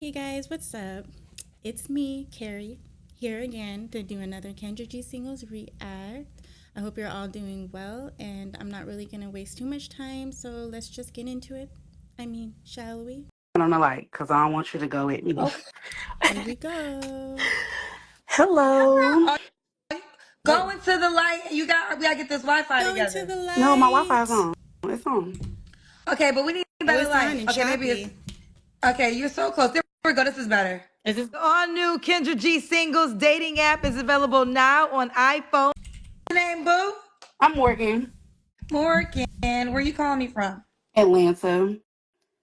Hey guys, what's up? It's me, Carrie, here again to do another Kendra G singles react. I hope you're all doing well, and I'm not really gonna waste too much time, so let's just get into it. Shall we? On the light because I don't want you to go at me. Okay. Here we go. Hello. Oh, What? go into the light. We gotta get this Wi-Fi Go into together. the No, my Wi-Fi is light. on. It's on. Okay, but we need Oh, better it's on light. and Okay, maybe it's choppy. okay. You're so close. There we go. This is better. Is this? The all-new Kendra G Singles dating app is available now on iPhone. What's your name, Boo? I'm working. Morgan. Where you calling me from? Atlanta.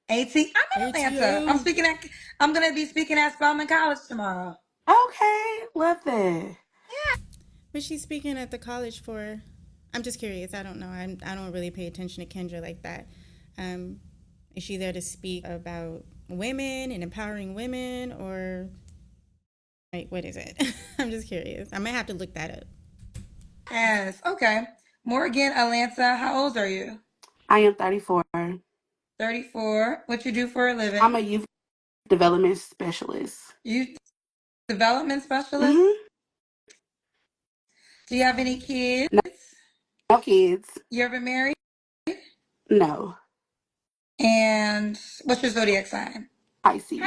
AT. I'm in Atlanta. ATL. I'm gonna be speaking at Spelman College tomorrow. Okay, love that. What's she speaking at the college for? I'm just curious. I don't know. I don't really pay attention to Kendra like that. Um, is she there to speak about women and empowering women, or like what is it? I'm just curious. I might have to look that up. Yes. Okay. Morgan, Atlanta. How old are you? I am 34. 34. What you do for a living? I'm a youth development specialist. Youth development specialist. Mm-hmm. Do you have any kids? No, no kids. You ever married? No. And what's your zodiac sign? Pisces.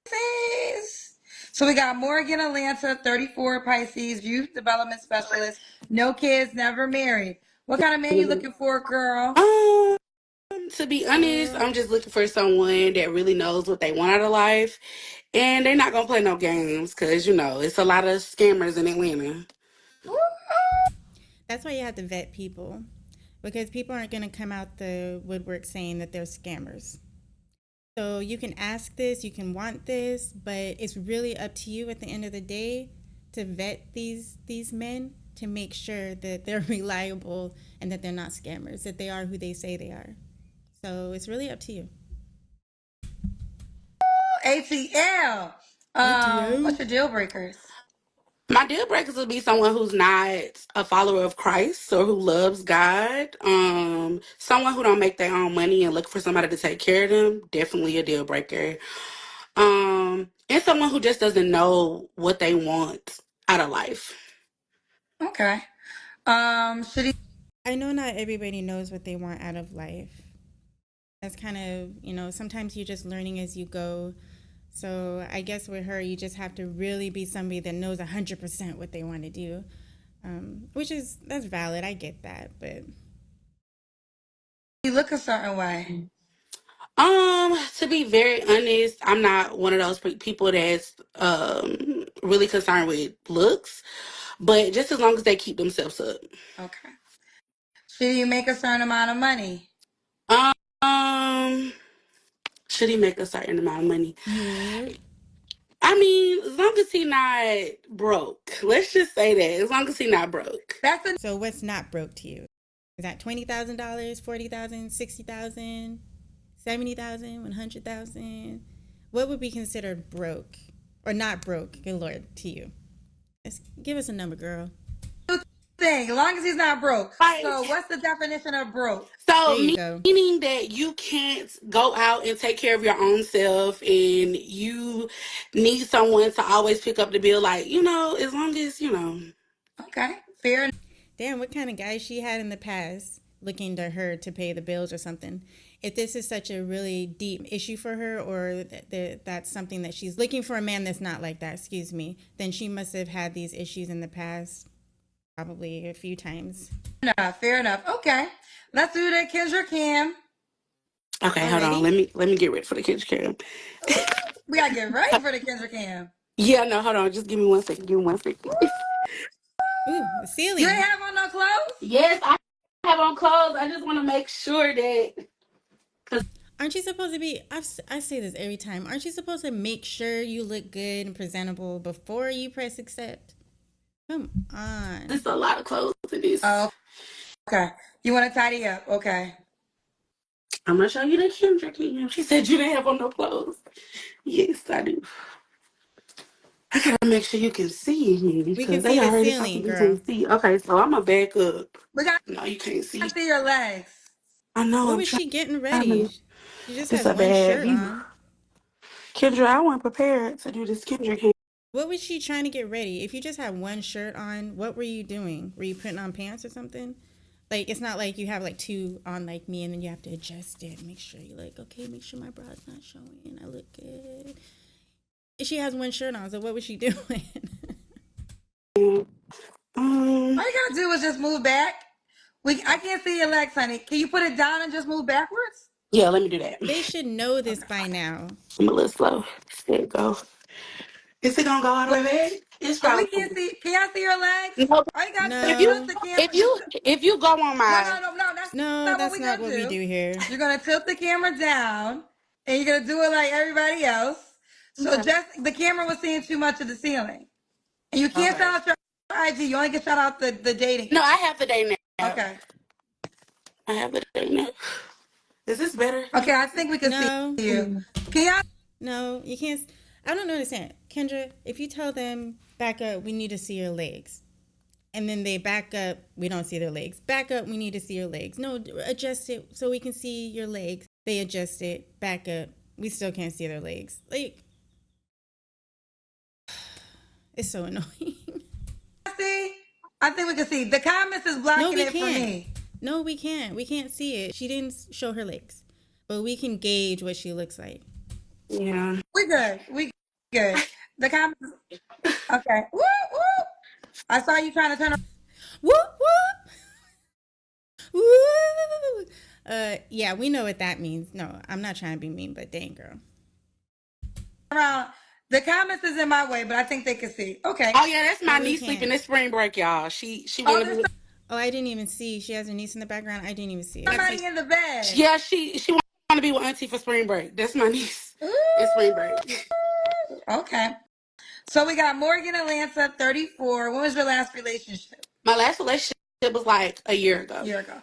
Pisces. So we got Morgan, Atlanta, 34, Pisces, youth development specialist, no kids, never married. What kind of man you looking for, girl? Um, to be honest, Girl, I'm just looking for someone that really knows what they want out of life. And they're not gonna play no games because it's a lot of scammers in Atlanta. that's why you have to vet people, because people aren't going to come out the woodwork saying that they're scammers. So you can ask this, you can want this, but it's really up to you at the end of the day to vet these men to make sure that they're reliable and that they're not scammers, that they are who they say they are. So it's really up to you. ATL. What's ATO. your deal breakers? My deal breakers would be someone who's not a follower of Christ or who loves God. Someone who don't make their own money and look for somebody to take care of them. Definitely a deal breaker. And someone who just doesn't know what they want out of life. Okay. Should he I know not everybody knows what they want out of life. That's kind of, sometimes you're just learning as you go. So I guess with her, you just have to really be somebody that knows 100% what they want to do, that's valid. I get that, but look a certain way? To be very honest, I'm not one of those people that's really concerned with looks, but just as long as they keep themselves up. Okay. Should you make a certain amount of money? Um, should he make a certain amount of money? yeah. I mean, as long as he not broke. Let's just say that. As long as he not broke. That's a So what's not broke to you? Is that $20,000, 40,000, 60,000, 70,000, 100,000? What would be considered broke or not broke? Good Lord, to you. Give us a number, girl. thing. As long as he's not broke. Like, So what's the definition of broke? There so you go. meaning that you can't go out and take care of your own self and you need someone to always pick up the bill. Like, as long as. Okay. Fair Damn, what kind of guy she had in the past looking to her to pay the bills or something. If this is such a really deep issue for her, or that's something that she's looking for a man that's not like that, excuse me, then she must have had these issues in the past, probably a few times. enough. Fair enough. Okay. Let's do the Kendra Cam. Okay, hold on. Already? Let me get ready for the kitchen cam. We gotta get ready for the Kendra Cam. Yeah, no, hold on. Just give me 1 second. Give me 1 second. Ooh, the You ain't ceiling. have on no clothes? Yes, I have on clothes. I just want to make sure that. Aren't you supposed to be, I say this every time, aren't you supposed to make sure you look good and presentable before you press accept? Come on. There's a lot of clothes in this. Oh, okay. You want to tidy up? Okay. I'm gonna show you the Kendra cam. She said you didn't have on no clothes. Yes, I do. I gotta make sure you can see me We can because they see the already talking ceiling, to me girl. to see. Okay, so I'm gonna back up. We got No, you can't see. to see your legs. I know What I'm was trying. she getting ready? She just It's has a one bad shirt view. on. Kendra, I wasn't prepared to do this. Kendra came. What was she trying to get ready? If you just had one shirt on, what were you doing? Were you putting on pants or something? Like, it's not like you have like two on like me and then you have to adjust it. Make sure you like, okay, make sure my bra's not showing. I look good. She has one shirt on, so what was she doing? All you gotta do is just move back. I can't see your legs, honey. Can you put it down and just move backwards? Yeah, let me do that. They should know this Okay, by now. I'm a little slow. There it go. Is it gonna go all the way back? It's oh, we probably can't see. Can y'all see your legs? no. All you gotta do If is you tilt No, the camera. if you if you go on No, my no, no, no. That's no, not what that's we're not gonna what we do. do here. You're gonna tilt the camera down, and you're gonna do it like everybody else. So okay. just the camera was seeing too much of the ceiling, and you can't Okay. shout out your IG. You only can shout out the dating No, app. I have the day now. Okay. I have the day now. Is this better? Okay, I think we can see No, you. Can y'all? no, you can't. I don't understand. Kendra, if you tell them back up, we need to see your legs. And then they back up, we don't see their legs. Back up, we need to see your legs. No, adjust it so we can see your legs. They adjust it, back up, we still can't see their legs. Like, it's so annoying. See? I think we can see. The comments is No, blocking we it for can't. me. No, we can't. We can't see it. She didn't show her legs, but we can gauge what she looks like. Yeah. We good. We good. The comments. Okay. Woo, woo. I saw you trying to turn Whoop, whoop. Woo. Yeah, we know what that means. No, I'm not trying to be mean, but dang, girl. around. The comments is in my way, but I think they can see. Okay. Oh yeah, that's my No, we niece sleeping can't. this spring break, y'all. She Oh, wanna there's be. Oh, I didn't even see. She has her niece in the background. I didn't even see it. somebody in the bed. Yeah, she want to be with Auntie for spring break. That's my niece. It's spring break. Ooh. Okay. So we got Morgan Atlanta, 34. When was your last relationship? My last relationship was like a year A ago. year ago.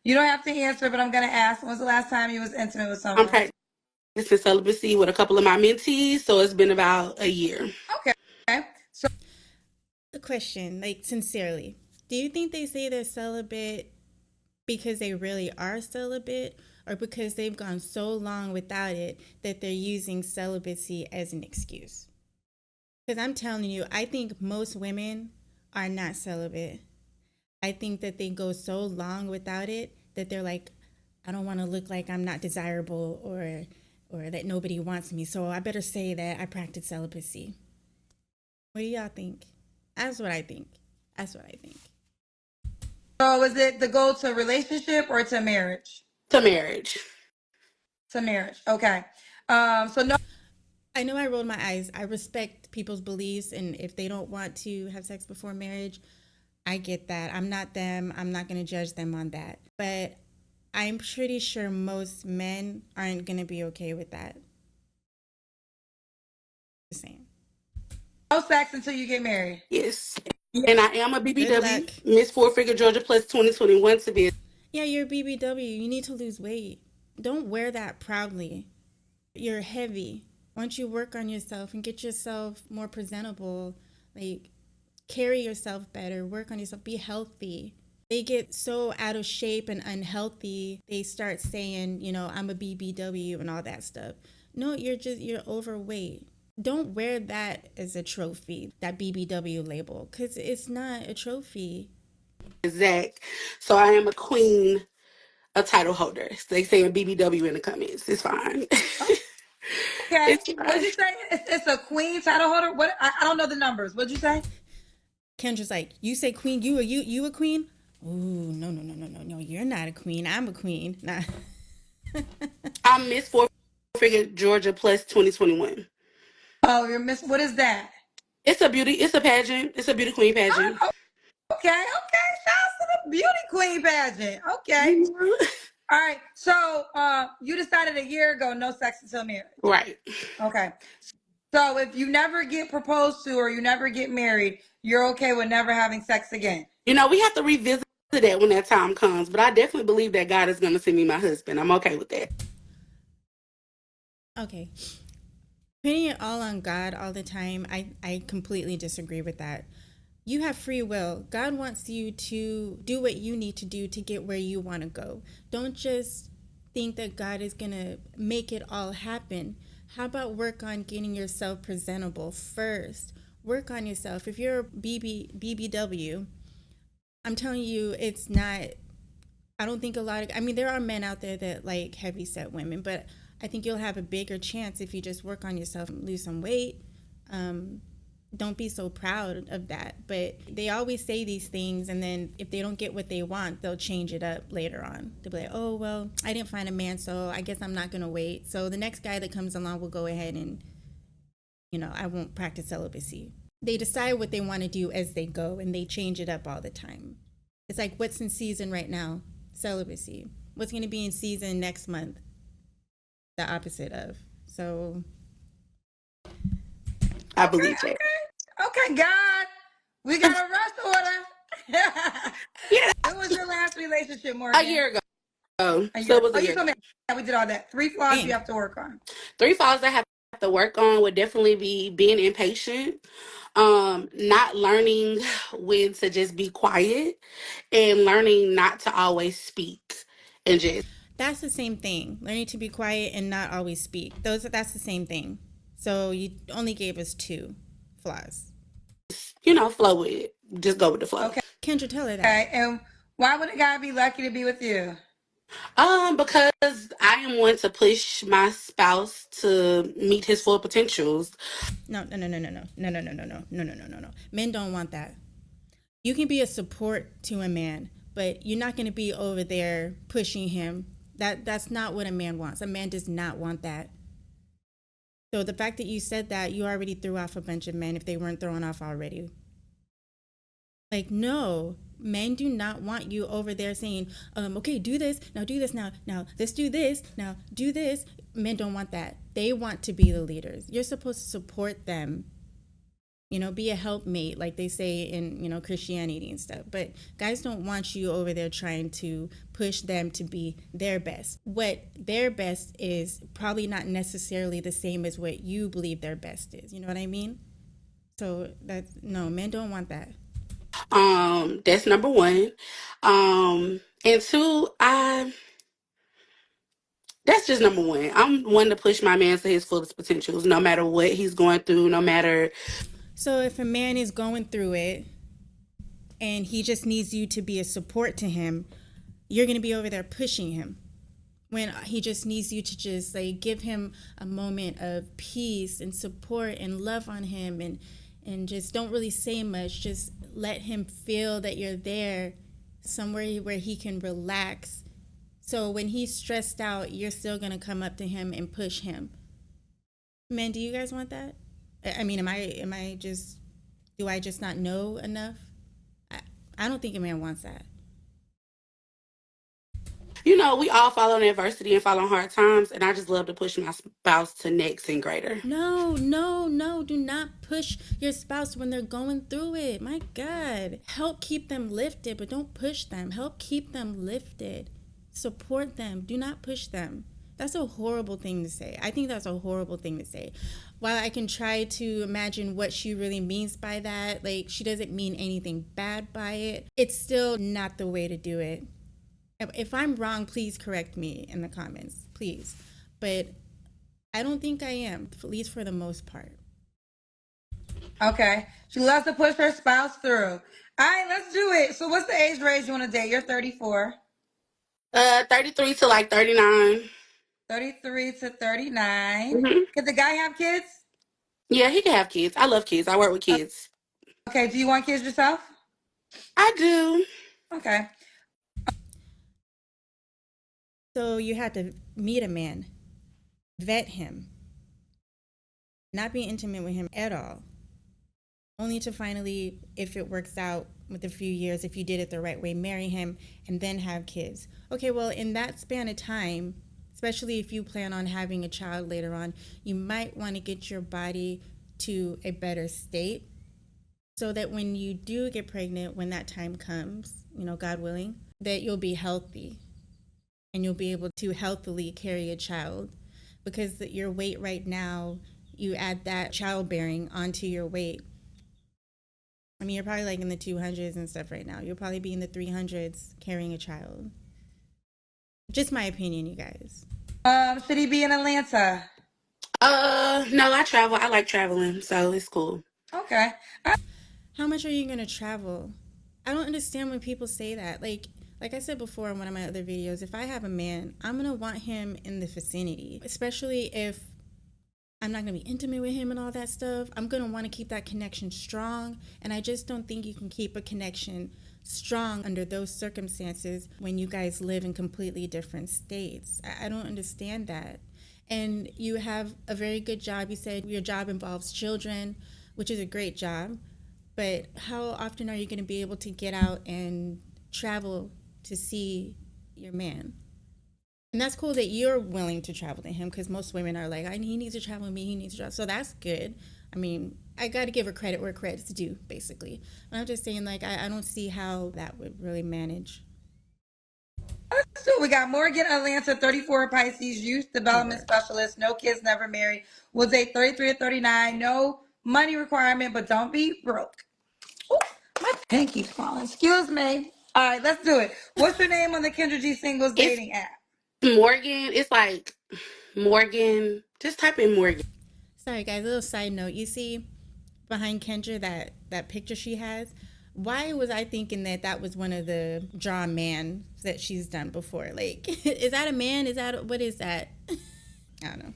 You don't have to answer, but I'm gonna ask. When was the last time you was intimate with I'm someone? practicing celibacy with a couple of my mentees, so it's been about a year. Okay. So A question, like sincerely, do you think they say they're celibate because they really are celibate, or because they've gone so long without it that they're using celibacy as an excuse? Because I'm telling you, I think most women are not celibate. I think that they go so long without it that they're like, I don't want to look like I'm not desirable, or that nobody wants me, so I better say that I practice celibacy. What do y'all think? That's what I think. That's what I think. is it the goal to relationship or to marriage? To marriage. To marriage. Okay. So no. I know I rolled my eyes. I respect people's beliefs, and if they don't want to have sex before marriage, I get that. I'm not them. I'm not going to judge them on that. But I'm pretty sure most men aren't going to be okay with that. Just saying. No sex until you get married. Yes. Yeah. And I am a Good luck. BBW, Miss Four Figure Georgia Plus 2021 to be. Yeah, you're a BBW. You need to lose weight. Don't wear that proudly. You're heavy. Why don't you work on yourself and get yourself more presentable? Like, carry yourself better, work on yourself, be healthy. They get so out of shape and unhealthy, they start saying, I'm a BBW and all that stuff. No, you're overweight. Don't wear that as a trophy, that BBW label, because it's not a trophy. Exact. So I am a queen, a title holder. They say BBW in the comments. It's fine. Okay. It's What'd fine. you say? It's a queen title holder. What? I don't know the numbers. What'd you say? Kendra's like, you say queen, you a queen? Ooh, no, you're not a queen. I'm a queen. Nah. I'm Miss Four Figure Georgia Plus 2021. Oh, you're miss. What is that? It's a pageant. It's a beauty queen pageant. Oh, okay. Okay. Shouts to the beauty queen pageant. Okay. Mhm. All right. So, you decided a year ago, no sex until marriage. Right. Okay. So, if you never get proposed to or you never get married, you're okay with never having sex again. We have to revisit that when that time comes, but I definitely believe that God is going to send me my husband. I'm okay with that. Okay. Putting it all on God all the time, I completely disagree with that. You have free will. God wants you to do what you need to do to get where you want to go. Don't just think that God is going to make it all happen. How about work on getting yourself presentable first? Work on yourself. If you're a BBW, I'm telling you, it's not. I don't think a lot of. I mean, there are men out there that like heavy set women, but I think you'll have a bigger chance if you just work on yourself, lose some weight. Um, don't be so proud of that. But they always say these things, and then if they don't get what they want, they'll change it up later on. They'll be like, oh, well, I didn't find a man, so I guess I'm not going to wait. So the next guy that comes along will go ahead and, I won't practice celibacy. They decide what they want to do as they go, and they change it up all the time. It's like, what's in season right now? Celibacy. What's going to be in season next month? The opposite of. So I Okay, believe that. okay, God. We got a rush order. Yeah, When was your last relationship, a Morgan? year ago. A So it year. was Oh, a you year told ago. me we did all that. 3 flaws you dang. have to work on. 3 files I have to work on would definitely be being impatient, not learning when to just be quiet, and learning not to always speak and just, That's the same thing. Learning to be quiet and not always speak. That's the same thing. So you only gave us 2 flaws. flow with it. Just go with the flow. Okay. Kendra, tell her that. Okay. And why would a guy be lucky to be with you? Because I am one to push my spouse to meet his full potentials. No, no, no, no, no, no, no, no, no, no, no, no, no, no, no, no. Men don't want that. You can be a support to a man, but you're not going to be over there pushing him. That's not what a man wants. A man does not want that. So the fact that you said that, you already threw off a bunch of men if they weren't thrown off already. Like, no, men do not want you over there saying, okay, do this, now, let's do this, now, do this. Men don't want that. They want to be the leaders. You're supposed to support them, be a helpmate, like they say in, Christianity and stuff. But guys don't want you over there trying to push them to be their best. What their best is probably not necessarily the same as what you believe their best is. You know what I mean? So no, men don't want that. That's number one. And two, that's just number one. I'm one to push my man to his fullest potentials, no matter what he's going through, no matter. So if a man is going through it and he just needs you to be a support to him, you're going to be over there pushing him. When he just needs you to just like give him a moment of peace and support and love on him, and just don't really say much. Just let him feel that you're there, somewhere where he can relax. So when he's stressed out, you're still going to come up to him and push him. Men, do you guys want that? I mean, do I just not know enough? I don't think a man wants that. We all fall on adversity and fall on hard times, and I just love to push my spouse to next and greater. No, no, no. Do not push your spouse when they're going through it. My God. Help keep them lifted, but don't push them. Help keep them lifted. Support them. Do not push them. That's a horrible thing to say. I think that's a horrible thing to say. While I can try to imagine what she really means by that, like she doesn't mean anything bad by it, it's still not the way to do it. If I'm wrong, please correct me in the comments, please. But I don't think I am, at least for the most part. Okay. She loves to push her spouse through. All right, let's do it. So what's the age range you want to date? You're 34. 33 to like 39. 33 to 39. Hmm. Could the guy have kids? Yeah, he can have kids. I love kids. I work with kids. Okay. Do you want kids yourself? I do. Okay. So you had to meet a man, vet him, not be intimate with him at all, only to finally, if it works out with a few years, if you did it the right way, marry him and then have kids. Okay, well, in that span of time, especially if you plan on having a child later on, you might want to get your body to a better state so that when you do get pregnant, when that time comes, God willing, that you'll be healthy and you'll be able to healthily carry a child. Because your weight right now, you add that childbearing onto your weight. I mean, you're probably like in the 200s and stuff right now. You'll probably be in the 300s carrying a child. Just my opinion, you guys. Should he be in Atlanta? No, I travel. I like traveling, so it's cool. Okay. How much are you gonna travel? I don't understand when people say that. Like I said before in one of my other videos, if I have a man, I'm gonna want him in the vicinity, especially if I'm not gonna be intimate with him and all that stuff. I'm gonna want to keep that connection strong, and I just don't think you can keep a connection strong under those circumstances when you guys live in completely different states. I don't understand that. And you have a very good job. You said your job involves children, which is a great job. But how often are you going to be able to get out and travel to see your man? And that's cool that you're willing to travel to him, because most women are like, he needs to travel with me, he needs to travel. So that's good. I mean, I got to give her credit where credit's due, basically. But I'm just saying, like, I don't see how that would really manage. So we got Morgan Atlanta, 34 Pisces, youth development Lord. specialist, no kids, never married. Will date 33 or 39, no money requirement, but don't be broke. Ooh, my pen keeps falling. Excuse me. All right, let's do it. What's your name on the Kendra G singles It's dating app? Morgan. It's like Morgan. Just type in Morgan. Sorry, guys, a little side note. You see behind Kendra that picture she has? Why was I thinking that that was one of the draw man that she's done before? Like, is that a man? What is that? I don't know.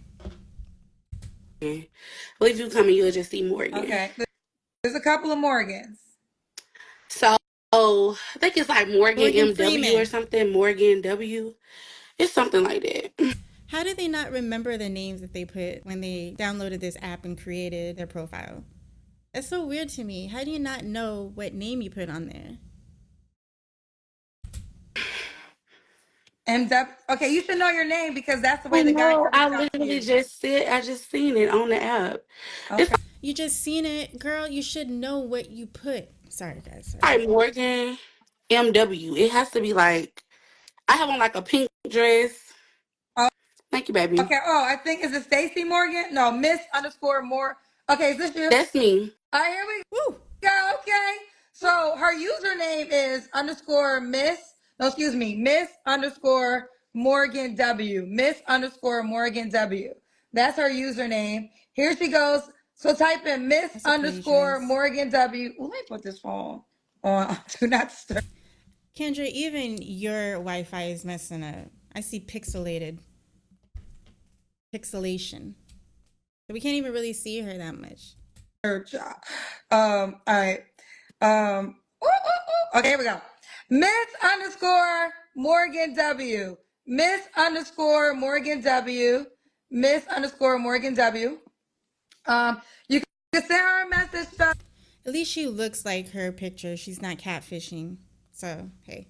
Well, if you come in, you'll just see Morgan. Okay, there's a couple of Morgans. So I think it's like Morgan Morgan MW or Freeman. something. Morgan W. It's something like that. How did they not remember the names that they put when they downloaded this app and created their profile? That's so weird to me. How do you not know what name you put on there? MW. Okay, you should know your name because that's the way I the guy know. can I reach out to literally you. just said I just seen it on the app. It's Okay. You just seen it, girl. You should know what you put. Sorry, guys. Sorry. like Morgan MW. It has to be like I have on like a pink dress. Oh, Thank you, baby. okay. Oh, I think is it Stacy Morgan? No, Miss underscore more. Okay, is this you? That's me. All right, here we Woo! go. Okay. So her username is underscore Miss. No, excuse me, Miss underscore Morgan W. Miss underscore Morgan W. That's her username. Here she goes. So type in Miss That's a pretty underscore dress. Morgan W. Let me put this phone on. Do not disturb. Kendra, even your Wi-Fi is messing up. I see pixelation. So we can't even really see her that much. All right. Okay, here we go. Miss underscore Morgan W. Miss underscore Morgan W. Miss underscore Morgan W. You can send her a message. At least she looks like her picture. She's not catfishing. So, hey.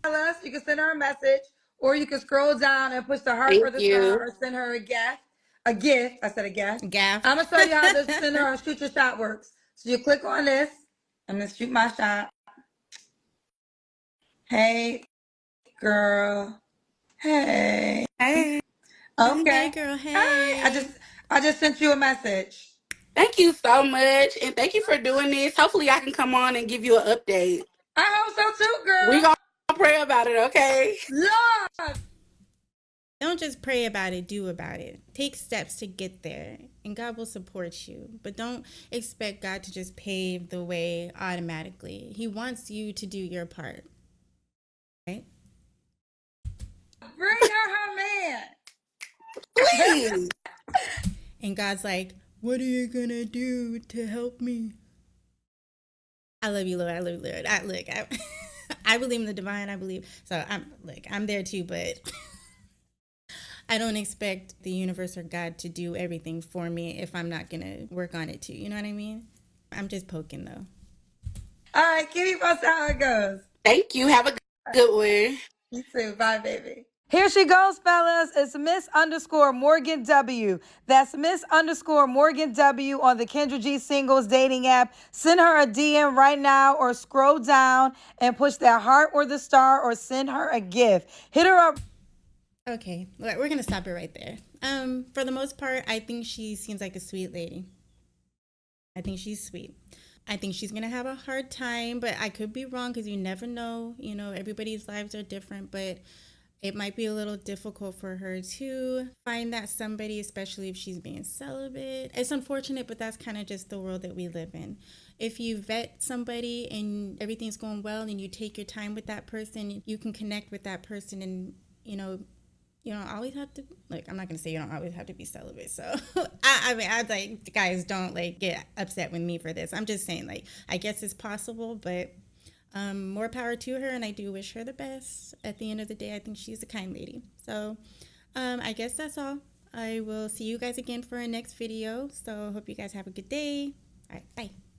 Us. You can send her a message, or you can scroll down and push the heart or Thank the star, you. or send her a gift. A gift. I said a gift. Gaff. I'm gonna show you how to send her a shoot your shot works. So you click on this. I'm gonna shoot my shot. Hey, girl. Hey. Hey. Hey, Okay. girl. All right. Hey. I just sent you a message. Thank you so much. And thank you for doing this. Hopefully I can come on and give you an update. I hope so too, We girl. gonna pray about it, okay? Lord. Don't just pray about it, do about it. Take steps to get there, and God will support you. But don't expect God to just pave the way automatically. He wants you to do your part, right? Bring her man. Please. And God's like, what are you gonna do to help me? I love you, Lord. I love you, Lord. I believe in the divine. I believe. So I'm there too, but I don't expect the universe or God to do everything for me if I'm not gonna work on it too. You know what I mean? I'm just poking though. All right, keep me posted how it goes. Thank you. Have a good one. You too. Bye, baby. Here she goes, fellas. It's Miss underscore Morgan W. That's Miss underscore Morgan W on the Kendra G singles dating app. Send her a DM right now or scroll down and push that heart or the star or send her a gift. Hit her up. Okay, we're gonna stop it right there. For the most part, I think she seems like a sweet lady. I think she's sweet. I think she's gonna have a hard time, but I could be wrong because you never know. You know, everybody's lives are different, but it might be a little difficult for her to find that somebody, especially if she's being celibate. It's unfortunate, but that's kind of just the world that we live in. If you vet somebody and everything's going well and you take your time with that person, you can connect with that person, and you don't always have to, like, I'm not gonna say you don't always have to be celibate. So I mean, I like, guys, don't like get upset with me for this. I'm just saying, like, I guess it's possible, but more power to her, and I do wish her the best. At the end of the day, I think she's a kind lady. So I guess that's all. I will see you guys again for our next video. So hope you guys have a good day. All right, bye.